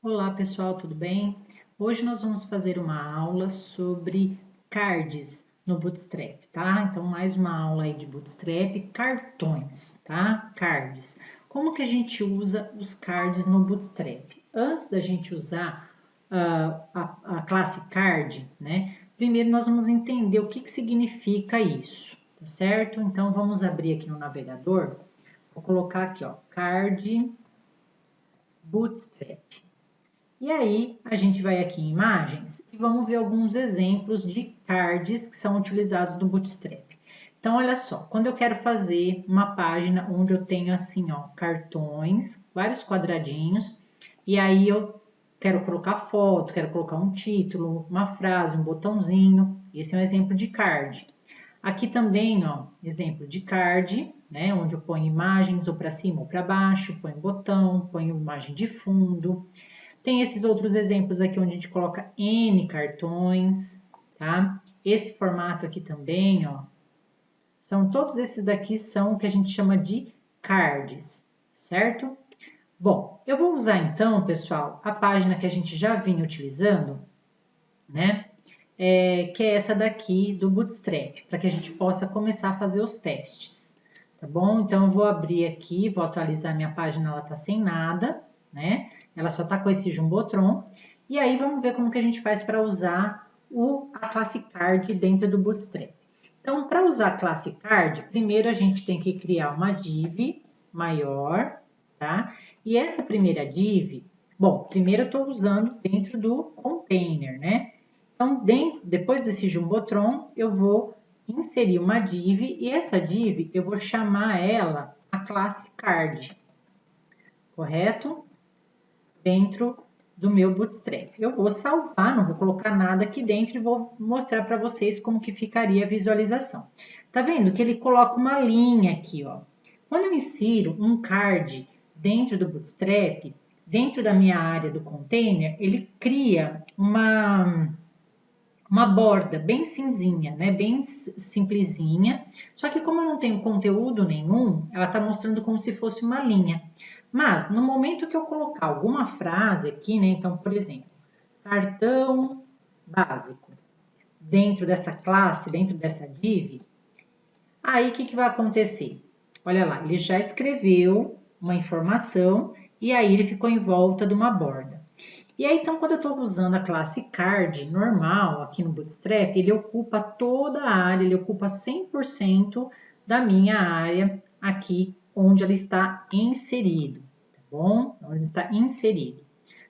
Olá pessoal, tudo bem? Hoje nós vamos fazer uma aula sobre cards no Bootstrap, tá? Então, mais uma aula aí de Bootstrap, cartões, tá? Cards. Como que a gente usa os cards no Bootstrap? Antes da gente usar a classe card, né? Primeiro nós vamos entender o que significa isso, tá certo? Então, vamos abrir aqui no navegador. Vou colocar aqui, ó, card Bootstrap. E aí, a gente vai aqui em imagens e vamos ver alguns exemplos de cards que são utilizados no Bootstrap. Então, olha só, quando eu quero fazer uma página onde eu tenho assim, ó, cartões, vários quadradinhos, e aí eu quero colocar foto, quero colocar um título, uma frase, um botãozinho, esse é um exemplo de card. Aqui também, ó, exemplo de card, né, onde eu ponho imagens ou para cima ou para baixo, ponho botão, ponho imagem de fundo. Tem esses outros exemplos aqui onde a gente coloca N cartões, tá? Esse formato aqui também, ó. Todos esses daqui são o que a gente chama de cards, certo? Bom, eu vou usar então, pessoal, a página que a gente já vinha utilizando, né? Que é essa daqui do Bootstrap, para que a gente possa começar a fazer os testes, tá bom? Então, eu vou abrir aqui, vou atualizar minha página, ela tá sem nada, né? Ela só tá com esse Jumbotron. E aí, vamos ver como que a gente faz para usar a classe card dentro do Bootstrap. Então, para usar a classe card, primeiro a gente tem que criar uma div maior, tá? E essa primeira div, bom, primeiro eu estou usando dentro do container, né? Então, depois desse Jumbotron, eu vou inserir uma div e essa div eu vou chamar ela a classe card, correto? Dentro do meu Bootstrap. Eu vou salvar, não vou colocar nada aqui dentro e vou mostrar para vocês como que ficaria a visualização. Tá vendo que ele coloca uma linha aqui, ó. Quando eu insiro um card dentro do Bootstrap, dentro da minha área do container, ele cria uma borda bem cinzinha, né? Bem simplesinha. Só que como eu não tenho conteúdo nenhum, ela está mostrando como se fosse uma linha. Mas no momento que eu colocar alguma frase aqui, né? Então, por exemplo, cartão básico dentro dessa classe, dentro dessa div, aí o que vai acontecer? Olha lá, ele já escreveu uma informação e aí ele ficou em volta de uma borda. E aí, então, quando eu estou usando a classe card normal aqui no Bootstrap, ele ocupa toda a área, ele ocupa 100% da minha área aqui onde ela está inserido, tá bom? Onde está inserido,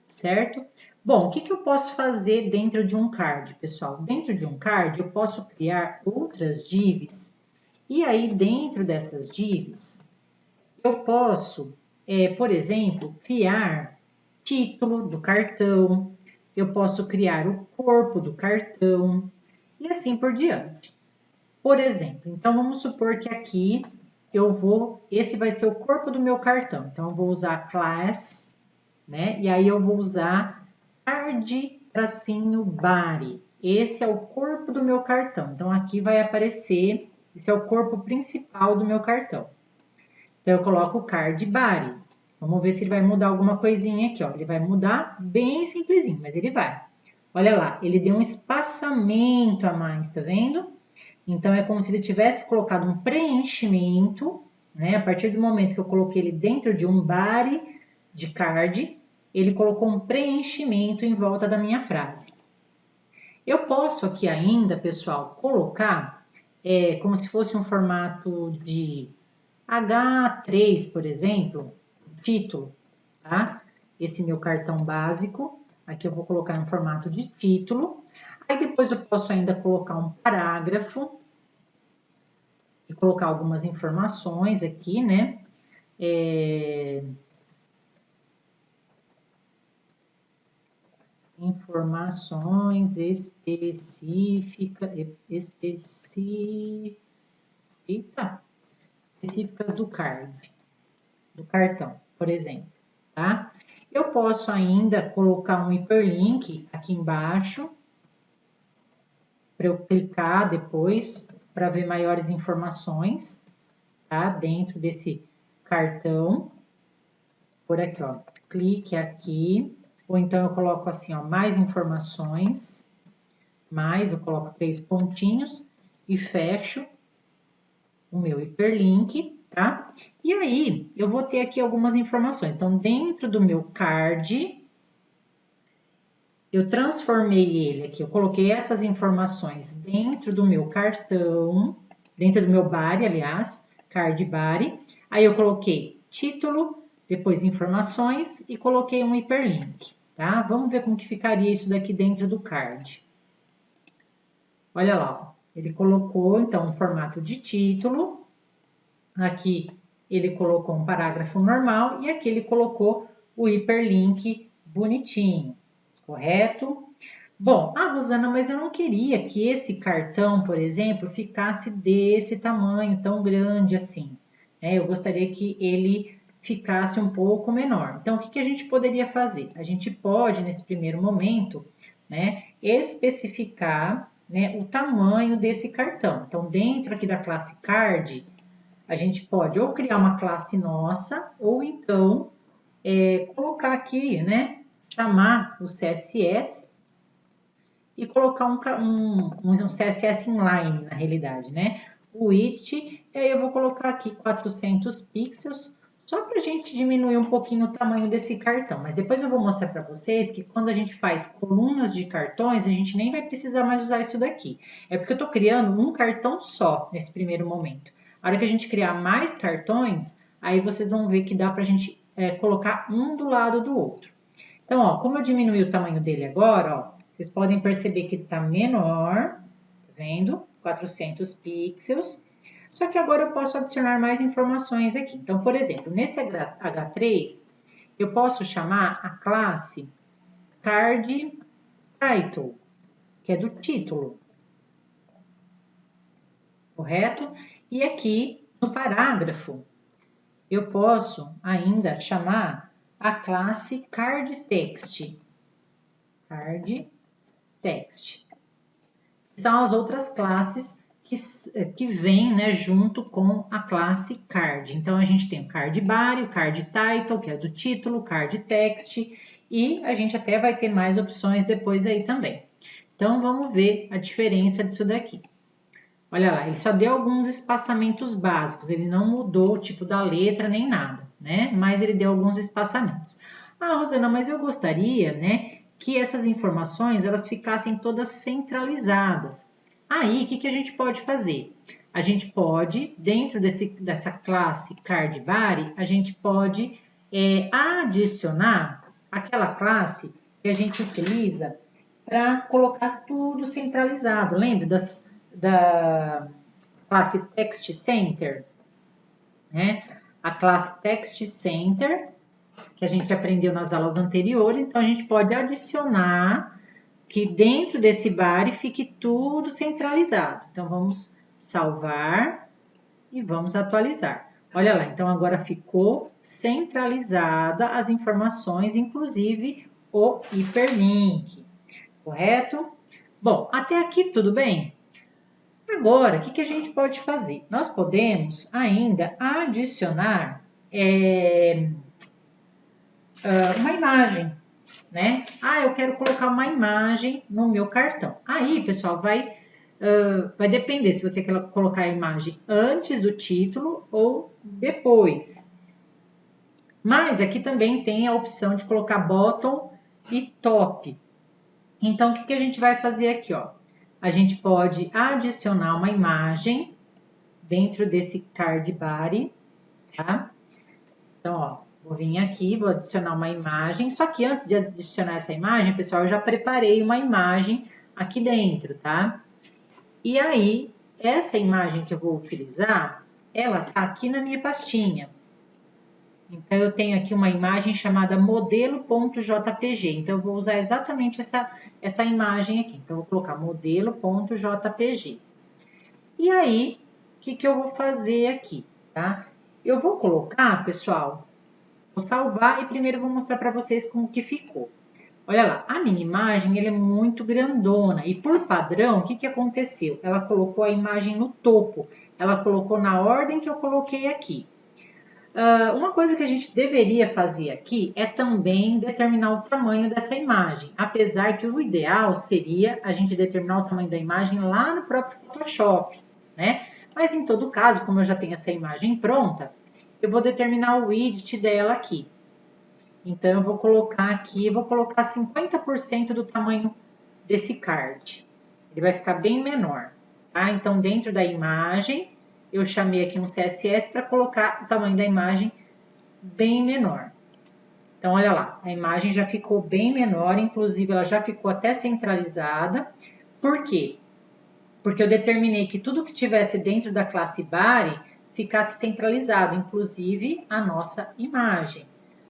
certo? Bom, o que eu posso fazer dentro de um card, pessoal? Dentro de um card, eu posso criar outras divs e aí, dentro dessas divs, eu posso, por exemplo, criar título do cartão, eu posso criar o corpo do cartão e assim por diante. Por exemplo, então vamos supor que aqui esse vai ser o corpo do meu cartão. Então eu vou usar class, né? E aí eu vou usar card-body. Esse é o corpo do meu cartão. Então aqui vai aparecer, esse é o corpo principal do meu cartão. Então, eu coloco o card body. Vamos ver se ele vai mudar alguma coisinha aqui, ó. Ele vai mudar bem simplesinho, mas ele vai. Olha lá, ele deu um espaçamento a mais, tá vendo? Então, é como se ele tivesse colocado um preenchimento, né? A partir do momento que eu coloquei ele dentro de um body de card, ele colocou um preenchimento em volta da minha frase. Eu posso aqui ainda, pessoal, colocar como se fosse um formato de H3, por exemplo, título, tá? Esse meu cartão básico, aqui eu vou colocar no formato de título. Aí depois eu posso ainda colocar um parágrafo e colocar algumas informações aqui, né? Informações específicas do card, do cartão, por exemplo, tá? Eu posso ainda colocar um hiperlink aqui embaixo para eu clicar depois para ver maiores informações, tá? Dentro desse cartão. Por aqui, ó. Clique aqui ou então eu coloco assim, ó, mais informações, mais, eu coloco 3 pontinhos e fecho o meu hiperlink, tá? E aí, eu vou ter aqui algumas informações. Então, dentro do meu card, eu transformei ele aqui, eu coloquei essas informações dentro do meu cartão, dentro do meu body, aliás, card body. Aí eu coloquei título, depois informações e coloquei um hiperlink, tá? Vamos ver como que ficaria isso daqui dentro do card. Olha lá, ó. Ele colocou então um formato de título. Aqui ele colocou um parágrafo normal e aqui ele colocou o hiperlink bonitinho, correto? Bom, Rosana, mas eu não queria que esse cartão, por exemplo, ficasse desse tamanho tão grande assim. Eu gostaria que ele ficasse um pouco menor. Então, o que a gente poderia fazer? A gente pode, nesse primeiro momento, especificar o tamanho desse cartão. Então, dentro aqui da classe Card, a gente pode ou criar uma classe nossa, ou então colocar aqui, chamar o CSS e colocar um CSS inline, na realidade, o width, e aí eu vou colocar aqui 400 pixels, só para a gente diminuir um pouquinho o tamanho desse cartão. Mas depois eu vou mostrar para vocês que quando a gente faz colunas de cartões, a gente nem vai precisar mais usar isso daqui. É porque eu estou criando um cartão só nesse primeiro momento. A hora que a gente criar mais cartões, aí vocês vão ver que dá para a gente colocar um do lado do outro. Então, ó, como eu diminui o tamanho dele agora, ó, vocês podem perceber que ele está menor, tá vendo? 400 pixels. Só que agora eu posso adicionar mais informações aqui. Então, por exemplo, nesse H3, eu posso chamar a classe Card Title, que é do título, correto? E aqui, no parágrafo, eu posso ainda chamar a classe Card Text. Card Text. São as outras classes que vêm junto com a classe Card. Então, a gente tem o Card Body, o Card Title, que é do título, o Card Text, e a gente até vai ter mais opções depois aí também. Então, vamos ver a diferença disso daqui. Olha lá, ele só deu alguns espaçamentos básicos, ele não mudou o tipo da letra nem nada, Mas ele deu alguns espaçamentos. Rosana, mas eu gostaria, que essas informações elas ficassem todas centralizadas. Aí, o que a gente pode fazer? A gente pode, dentro dessa classe Card Body, a gente pode adicionar aquela classe que a gente utiliza para colocar tudo centralizado. Lembra da classe Text Center? A classe Text Center, que a gente aprendeu nas aulas anteriores, então a gente pode adicionar que dentro desse body fique tudo centralizado. Então, vamos salvar e vamos atualizar. Olha lá, então agora ficou centralizada as informações, inclusive o hiperlink, correto? Bom, até aqui tudo bem? Agora, o que a gente pode fazer? Nós podemos ainda adicionar uma imagem, eu quero colocar uma imagem no meu cartão. Aí, pessoal, vai depender se você quer colocar a imagem antes do título ou depois. Mas aqui também tem a opção de colocar bottom e top. Então, o que a gente vai fazer aqui, ó? A gente pode adicionar uma imagem dentro desse card body, tá? Então, ó, vou vir aqui, vou adicionar uma imagem. Só que antes de adicionar essa imagem, pessoal, eu já preparei uma imagem aqui dentro, tá? E aí, essa imagem que eu vou utilizar, ela tá aqui na minha pastinha. Então, eu tenho aqui uma imagem chamada modelo.jpg. Então, eu vou usar exatamente essa imagem aqui. Então, eu vou colocar modelo.jpg. E aí, o que eu vou fazer aqui, tá? Eu vou colocar, pessoal, vou salvar e primeiro eu vou mostrar para vocês como que ficou. Olha lá, a minha imagem ela é muito grandona e por padrão, o que aconteceu? Ela colocou a imagem no topo, ela colocou na ordem que eu coloquei aqui. Uma coisa que a gente deveria fazer aqui é também determinar o tamanho dessa imagem, apesar que o ideal seria a gente determinar o tamanho da imagem lá no próprio Photoshop, né? Mas em todo caso, como eu já tenho essa imagem pronta, eu vou determinar o width dela aqui. Então, eu vou colocar aqui, vou colocar 50% do tamanho desse card. Ele vai ficar bem menor, tá? Então, dentro da imagem, eu chamei aqui um CSS para colocar o tamanho da imagem bem menor. Então, olha lá, a imagem já ficou bem menor, inclusive ela já ficou até centralizada. Por quê? Porque eu determinei que tudo que tivesse dentro da classe Body ficasse centralizado, inclusive a nossa imagem.